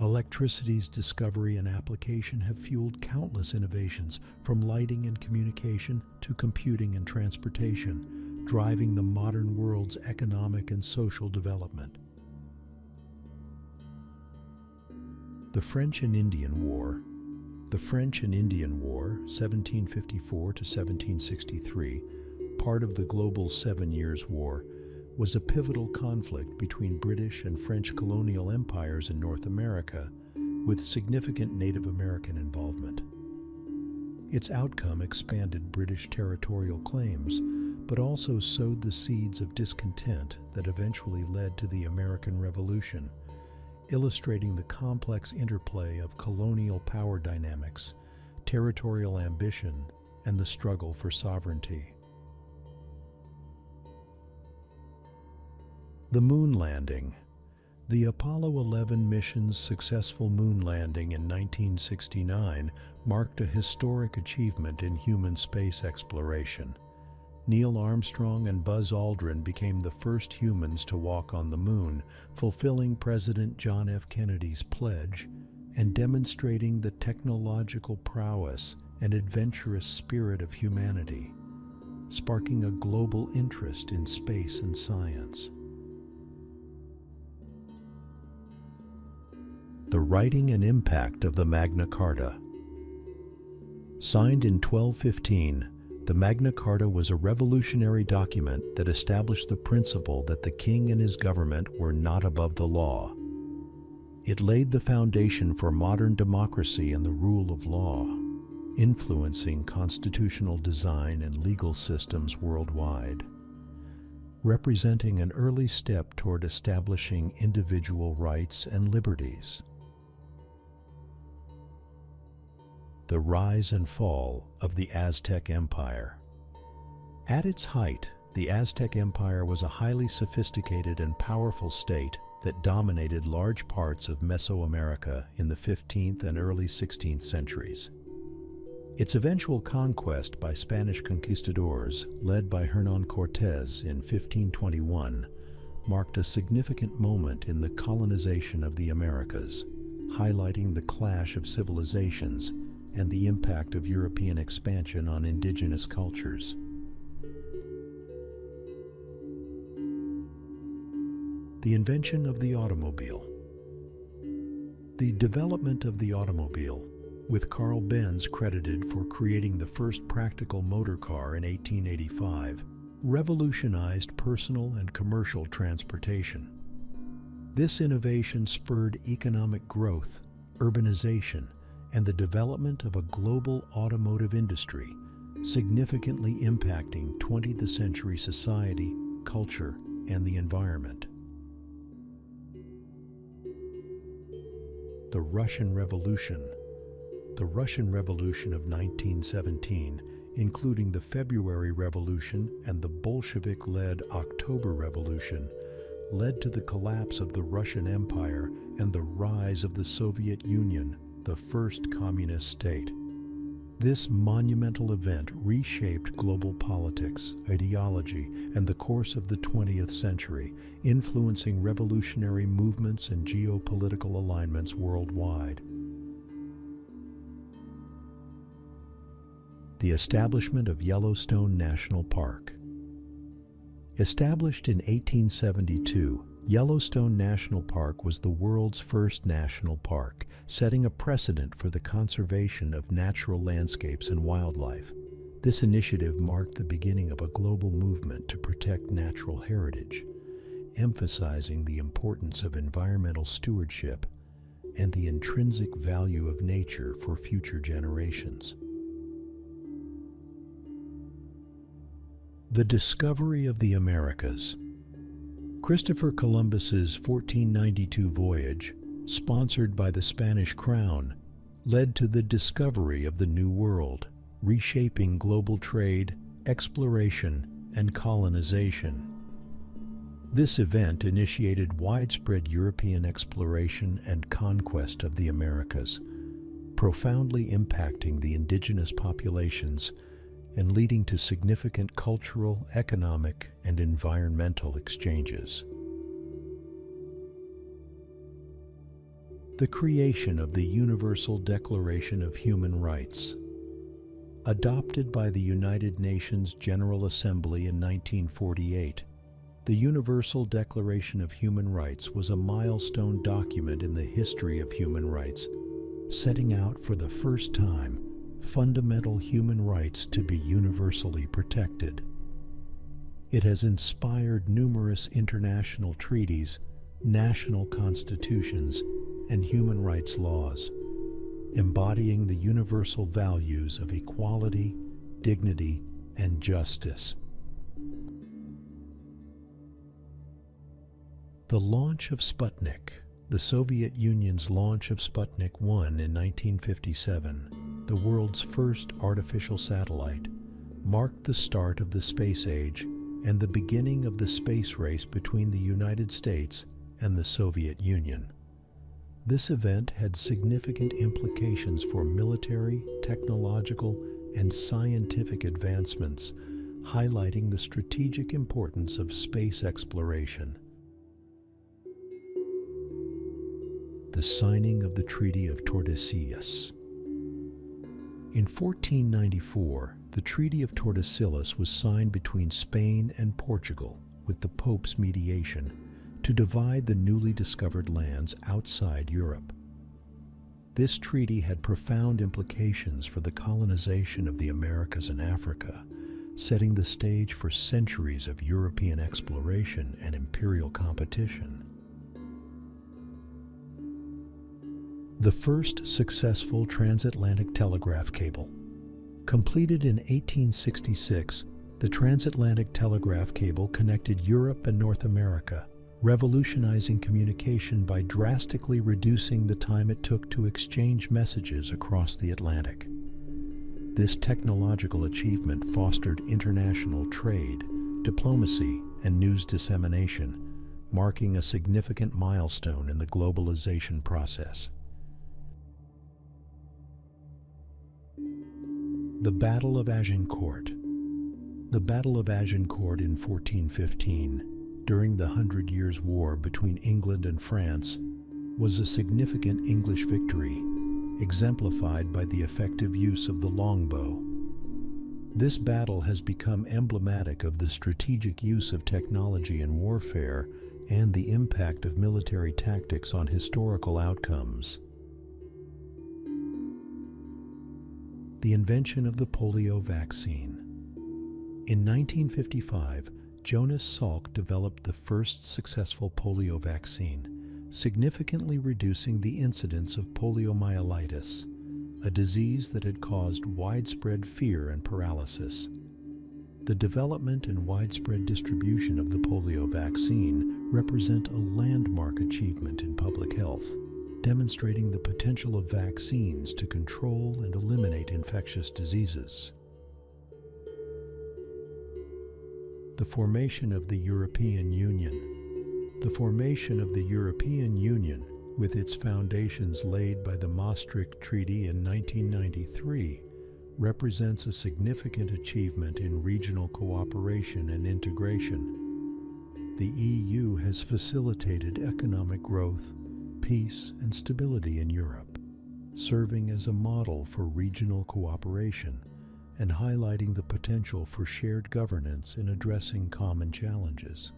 Electricity's discovery and application have fueled countless innovations, from lighting and communication to computing and transportation, driving the modern world's economic and social development. The French and Indian War. The French and Indian War, 1754 to 1763, part of the global 7 Years' War, was a pivotal conflict between British and French colonial empires in North America, with significant Native American involvement. Its outcome expanded British territorial claims, but also sowed the seeds of discontent that eventually led to the American Revolution, illustrating the complex interplay of colonial power dynamics, territorial ambition, and the struggle for sovereignty. The moon landing. The Apollo 11 mission's successful moon landing in 1969 marked a historic achievement in human space exploration. Neil Armstrong and Buzz Aldrin became the first humans to walk on the moon, fulfilling President John F. Kennedy's pledge and demonstrating the technological prowess and adventurous spirit of humanity, sparking a global interest in space and science. The writing and impact of the Magna Carta. Signed in 1215, the Magna Carta was a revolutionary document that established the principle that the king and his government were not above the law. It laid the foundation for modern democracy and the rule of law, influencing constitutional design and legal systems worldwide, representing an early step toward establishing individual rights and liberties. The rise and fall of the Aztec Empire. At its height, the Aztec Empire was a highly sophisticated and powerful state that dominated large parts of Mesoamerica in the 15th and early 16th centuries. Its eventual conquest by Spanish conquistadors, led by Hernán Cortés in 1521, marked a significant moment in the colonization of the Americas, highlighting the clash of civilizations and the impact of European expansion on indigenous cultures. The invention of the automobile. The development of the automobile, with Carl Benz credited for creating the first practical motor car in 1885, revolutionized personal and commercial transportation. This innovation spurred economic growth, urbanization, and the development of a global automotive industry, significantly impacting 20th century society, culture, and the environment. The Russian Revolution. The Russian Revolution of 1917, including the February Revolution and the Bolshevik-led October Revolution, led to the collapse of the Russian Empire and the rise of the Soviet Union, the first communist state. This monumental event reshaped global politics, ideology, and the course of the 20th century, influencing revolutionary movements and geopolitical alignments worldwide. The establishment of Yellowstone National Park. Established in 1872, Yellowstone National Park was the world's first national park, setting a precedent for the conservation of natural landscapes and wildlife. This initiative marked the beginning of a global movement to protect natural heritage, emphasizing the importance of environmental stewardship and the intrinsic value of nature for future generations. The discovery of the Americas. Christopher Columbus's 1492 voyage, sponsored by the Spanish crown, led to the discovery of the New World, reshaping global trade, exploration, and colonization. This event initiated widespread European exploration and conquest of the Americas, profoundly impacting the indigenous populations and leading to significant cultural, economic, and environmental exchanges. The creation of the Universal Declaration of Human Rights. Adopted by the United Nations General Assembly in 1948, the Universal Declaration of Human Rights was a milestone document in the history of human rights, setting out for the first time fundamental human rights to be universally protected. It has inspired numerous international treaties, national constitutions, and human rights laws, embodying the universal values of equality, dignity, and justice. The launch of Sputnik. The Soviet Union's launch of Sputnik 1 in 1957, the world's first artificial satellite, marked the start of the space age and the beginning of the space race between the United States and the Soviet Union. This event had significant implications for military, technological, and scientific advancements, highlighting the strategic importance of space exploration. The signing of the Treaty of Tordesillas. In 1494, the Treaty of Tordesillas was signed between Spain and Portugal with the Pope's mediation to divide the newly discovered lands outside Europe. This treaty had profound implications for the colonization of the Americas and Africa, setting the stage for centuries of European exploration and imperial competition. The first successful transatlantic telegraph cable. Completed in 1866, the transatlantic telegraph cable connected Europe and North America, revolutionizing communication by drastically reducing the time it took to exchange messages across the Atlantic. This technological achievement fostered international trade, diplomacy, and news dissemination, marking a significant milestone in the globalization process. The Battle of Agincourt. The Battle of Agincourt in 1415, during the 100 Years' War between England and France, was a significant English victory, exemplified by the effective use of the longbow. This battle has become emblematic of the strategic use of technology in warfare and the impact of military tactics on historical outcomes. The invention of the polio vaccine. In 1955, Jonas Salk developed the first successful polio vaccine, significantly reducing the incidence of poliomyelitis, a disease that had caused widespread fear and paralysis. The development and widespread distribution of the polio vaccine represent a landmark achievement in public health, demonstrating the potential of vaccines to control and eliminate infectious diseases. The formation of the European Union. The formation of the European Union, with its foundations laid by the Maastricht Treaty in 1993, represents a significant achievement in regional cooperation and integration. The EU has facilitated economic growth, peace, and stability in Europe, serving as a model for regional cooperation and highlighting the potential for shared governance in addressing common challenges.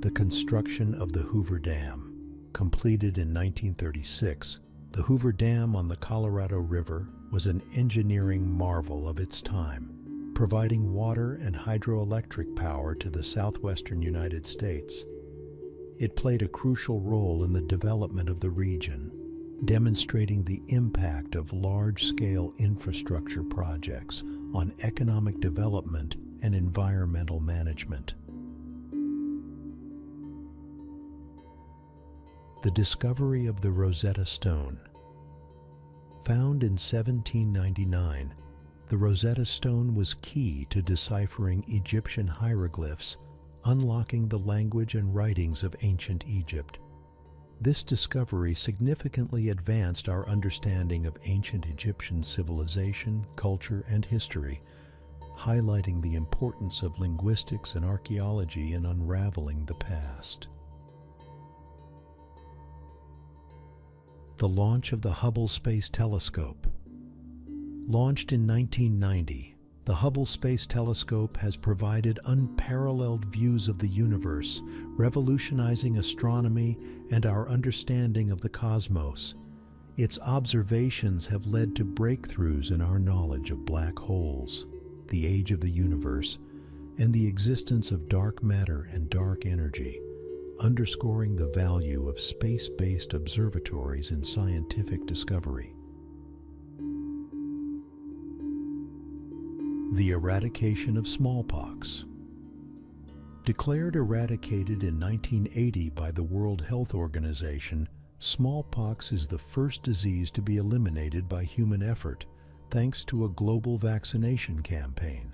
The construction of the Hoover Dam. Completed in 1936, the Hoover Dam on the Colorado River was an engineering marvel of its time, providing water and hydroelectric power to the southwestern United States. It played a crucial role in the development of the region, demonstrating the impact of large-scale infrastructure projects on economic development and environmental management. The discovery of the Rosetta Stone. Found in 1799, the Rosetta Stone was key to deciphering Egyptian hieroglyphs, unlocking the language and writings of ancient Egypt. This discovery significantly advanced our understanding of ancient Egyptian civilization, culture, and history, highlighting the importance of linguistics and archaeology in unraveling the past. The launch of the Hubble Space Telescope. Launched in 1990, the Hubble Space Telescope has provided unparalleled views of the universe, revolutionizing astronomy and our understanding of the cosmos. Its observations have led to breakthroughs in our knowledge of black holes, the age of the universe, and the existence of dark matter and dark energy, underscoring the value of space-based observatories in scientific discovery. The eradication of smallpox. Declared eradicated in 1980 by the World Health Organization, smallpox is the first disease to be eliminated by human effort, thanks to a global vaccination campaign.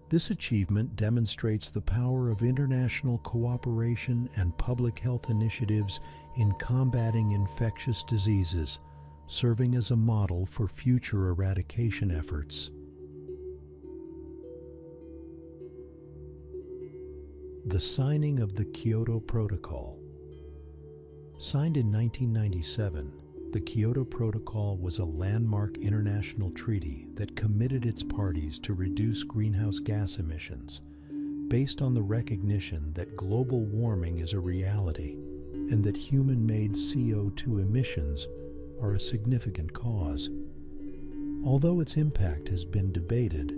This achievement demonstrates the power of international cooperation and public health initiatives in combating infectious diseases, serving as a model for future eradication efforts. The signing of the Kyoto Protocol. Signed in 1997, the Kyoto Protocol was a landmark international treaty that committed its parties to reduce greenhouse gas emissions, based on the recognition that global warming is a reality and that human-made CO2 emissions are a significant cause. Although its impact has been debated,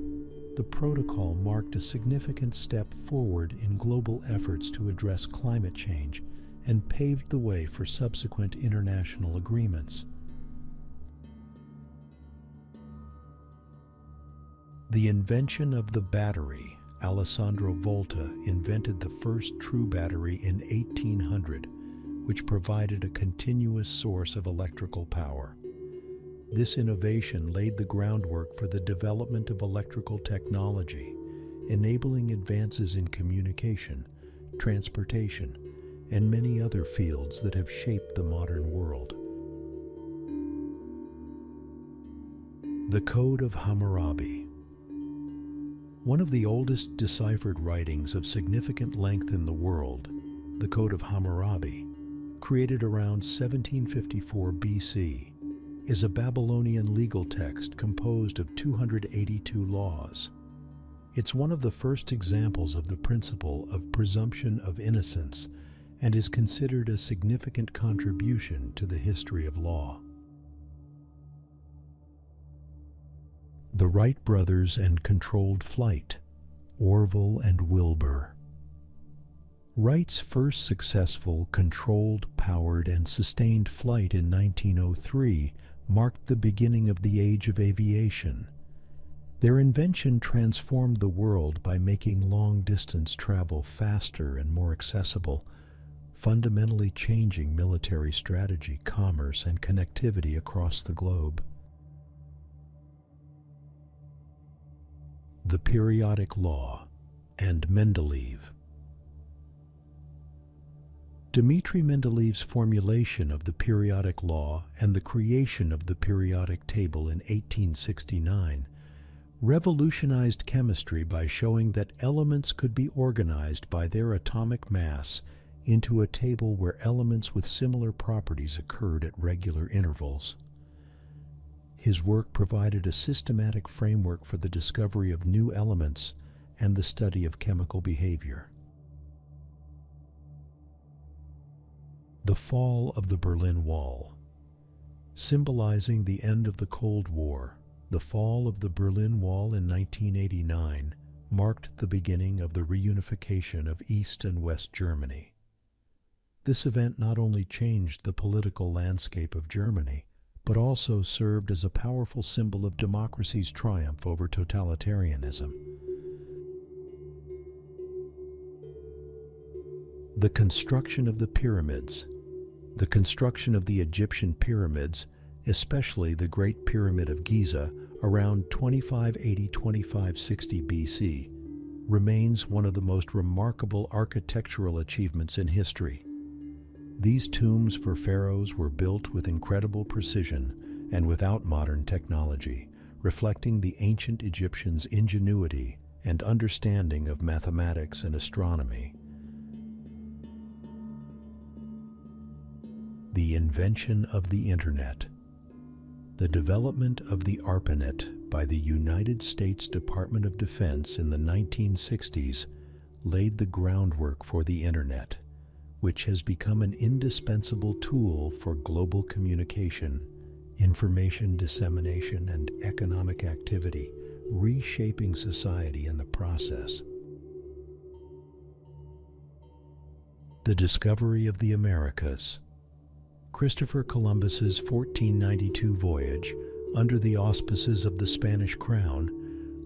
the protocol marked a significant step forward in global efforts to address climate change and paved the way for subsequent international agreements. The invention of the battery. Alessandro Volta invented the first true battery in 1800, which provided a continuous source of electrical power. This innovation laid the groundwork for the development of electrical technology, enabling advances in communication, transportation, and many other fields that have shaped the modern world. The Code of Hammurabi. One of the oldest deciphered writings of significant length in the world, the Code of Hammurabi, created around 1754 BC, is a Babylonian legal text composed of 282 laws. It's one of the first examples of the principle of presumption of innocence and is considered a significant contribution to the history of law. The Wright brothers and controlled flight. Orville and Wilbur. Wright's first successful, controlled, powered, and sustained flight in 1903 marked the beginning of the age of aviation. Their invention transformed the world by making long-distance travel faster and more accessible, fundamentally changing military strategy, commerce, and connectivity across the globe. The Periodic Law and Mendeleev. Dmitri Mendeleev's formulation of the periodic law and the creation of the periodic table in 1869 revolutionized chemistry by showing that elements could be organized by their atomic mass into a table where elements with similar properties occurred at regular intervals. His work provided a systematic framework for the discovery of new elements and the study of chemical behavior. The fall of the Berlin Wall. Symbolizing the end of the Cold War, the fall of the Berlin Wall in 1989 marked the beginning of the reunification of East and West Germany. This event not only changed the political landscape of Germany, but also served as a powerful symbol of democracy's triumph over totalitarianism. The construction of the pyramids. The construction of the Egyptian pyramids, especially the Great Pyramid of Giza around 2580-2560 BC, remains one of the most remarkable architectural achievements in history. These tombs for pharaohs were built with incredible precision and without modern technology, reflecting the ancient Egyptians' ingenuity and understanding of mathematics and astronomy. The invention of the Internet. The development of the ARPANET by the United States Department of Defense in the 1960s laid the groundwork for the Internet, which has become an indispensable tool for global communication, information dissemination, and economic activity, reshaping society in the process. The discovery of the Americas. Christopher Columbus's 1492 voyage, under the auspices of the Spanish crown,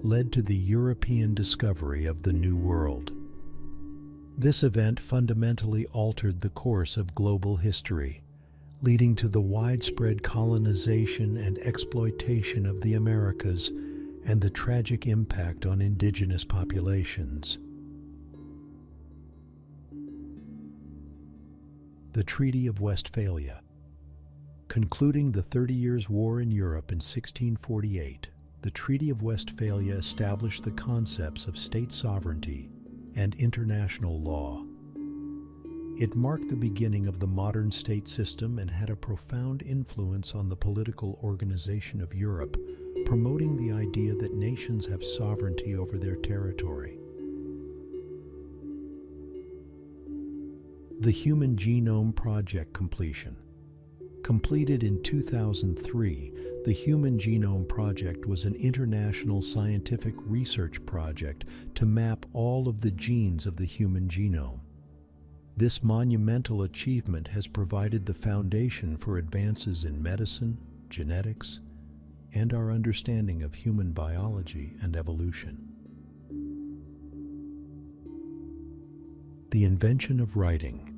led to the European discovery of the New World. This event fundamentally altered the course of global history, leading to the widespread colonization and exploitation of the Americas and the tragic impact on indigenous populations. The Treaty of Westphalia. Concluding the 30 Years' War in Europe in 1648, the Treaty of Westphalia established the concepts of state sovereignty and international law. It marked the beginning of the modern state system and had a profound influence on the political organization of Europe, promoting the idea that nations have sovereignty over their territory. The Human Genome Project completion. Completed in 2003, the Human Genome Project was an international scientific research project to map all of the genes of the human genome. This monumental achievement has provided the foundation for advances in medicine, genetics, and our understanding of human biology and evolution. The invention of writing.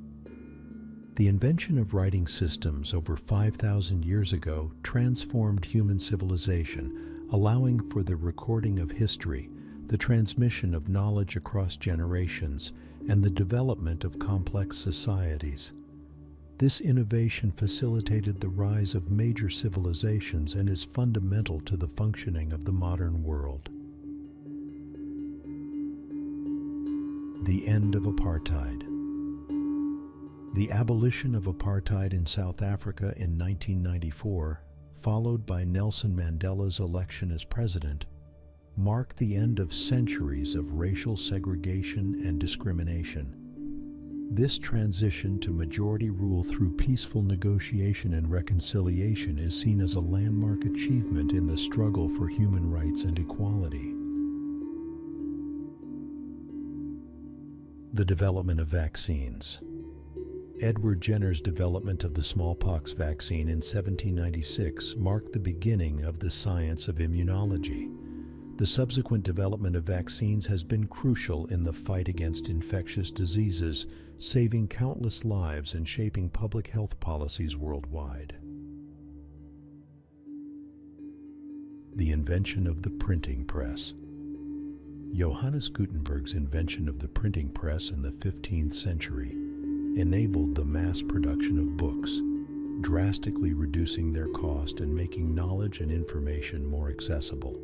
The invention of writing systems over 5,000 years ago transformed human civilization, allowing for the recording of history, the transmission of knowledge across generations, and the development of complex societies. This innovation facilitated the rise of major civilizations and is fundamental to the functioning of the modern world. The end of apartheid. The abolition of apartheid in South Africa in 1994, followed by Nelson Mandela's election as president, marked the end of centuries of racial segregation and discrimination. This transition to majority rule through peaceful negotiation and reconciliation is seen as a landmark achievement in the struggle for human rights and equality. The development of vaccines. Edward Jenner's development of the smallpox vaccine in 1796 marked the beginning of the science of immunology. The subsequent development of vaccines has been crucial in the fight against infectious diseases, saving countless lives and shaping public health policies worldwide. The invention of the printing press. Johannes Gutenberg's invention of the printing press in the 15th century enabled the mass production of books, drastically reducing their cost and making knowledge and information more accessible.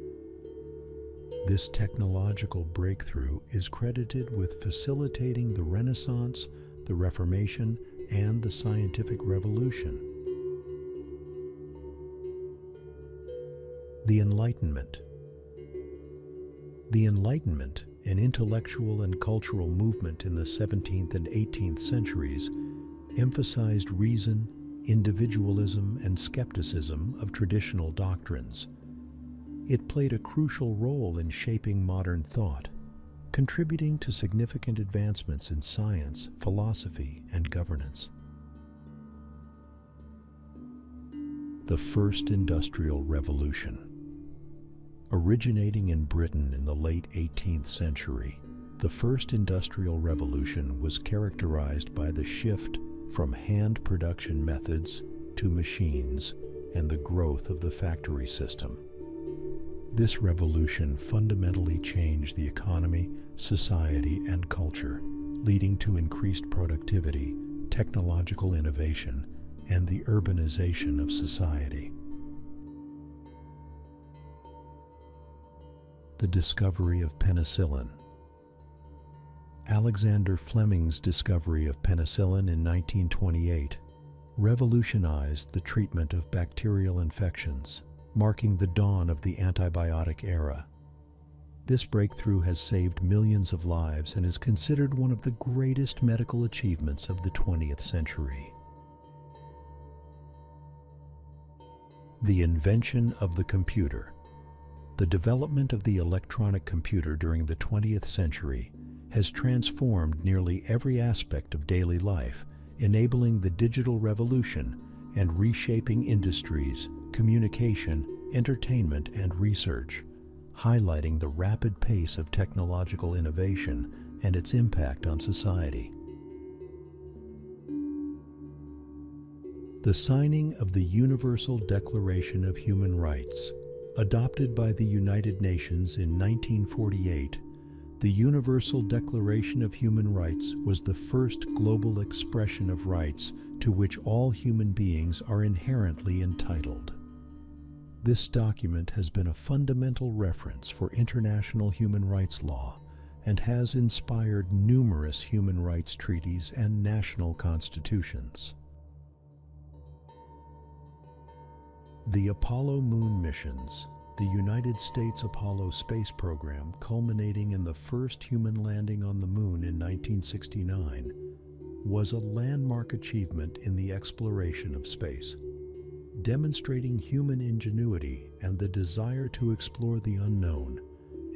This technological breakthrough is credited with facilitating the Renaissance, the Reformation, and the scientific revolution. The Enlightenment. The Enlightenment, an intellectual and cultural movement in the 17th and 18th centuries, emphasized reason, individualism, and skepticism of traditional doctrines. It played a crucial role in shaping modern thought, contributing to significant advancements in science, philosophy, and governance. The First Industrial Revolution. Originating in Britain in the late 18th century, the First Industrial Revolution was characterized by the shift from hand production methods to machines and the growth of the factory system. This revolution fundamentally changed the economy, society, and culture, leading to increased productivity, technological innovation, and the urbanization of society. The discovery of penicillin. Alexander Fleming's discovery of penicillin in 1928 revolutionized the treatment of bacterial infections, marking the dawn of the antibiotic era. This breakthrough has saved millions of lives and is considered one of the greatest medical achievements of the 20th century. The invention of the computer. The development of the electronic computer during the 20th century has transformed nearly every aspect of daily life, enabling the digital revolution and reshaping industries, communication, entertainment, and research, highlighting the rapid pace of technological innovation and its impact on society. The signing of the Universal Declaration of Human Rights. Adopted by the United Nations in 1948, the Universal Declaration of Human Rights was the first global expression of rights to which all human beings are inherently entitled. This document has been a fundamental reference for international human rights law and has inspired numerous human rights treaties and national constitutions. The Apollo moon missions, the United States Apollo space program culminating in the first human landing on the moon in 1969, was a landmark achievement in the exploration of space, demonstrating human ingenuity and the desire to explore the unknown,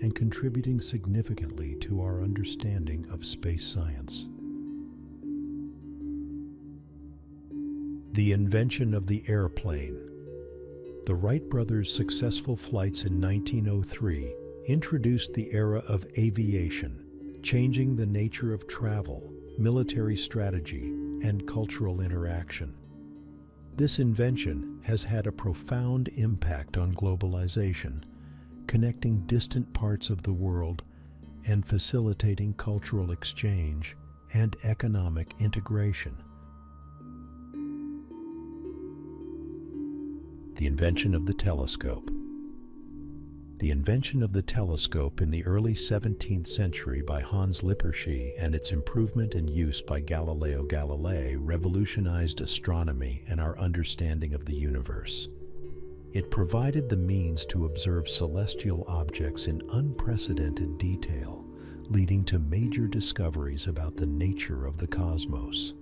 and contributing significantly to our understanding of space science. The invention of the airplane. The Wright brothers' successful flights in 1903 introduced the era of aviation, changing the nature of travel, military strategy, and cultural interaction. This invention has had a profound impact on globalization, connecting distant parts of the world and facilitating cultural exchange and economic integration. The invention of the telescope. The invention of the telescope in the early 17th century by Hans Lippershey and its improvement and use by Galileo Galilei revolutionized astronomy and our understanding of the universe. It provided the means to observe celestial objects in unprecedented detail, leading to major discoveries about the nature of the cosmos.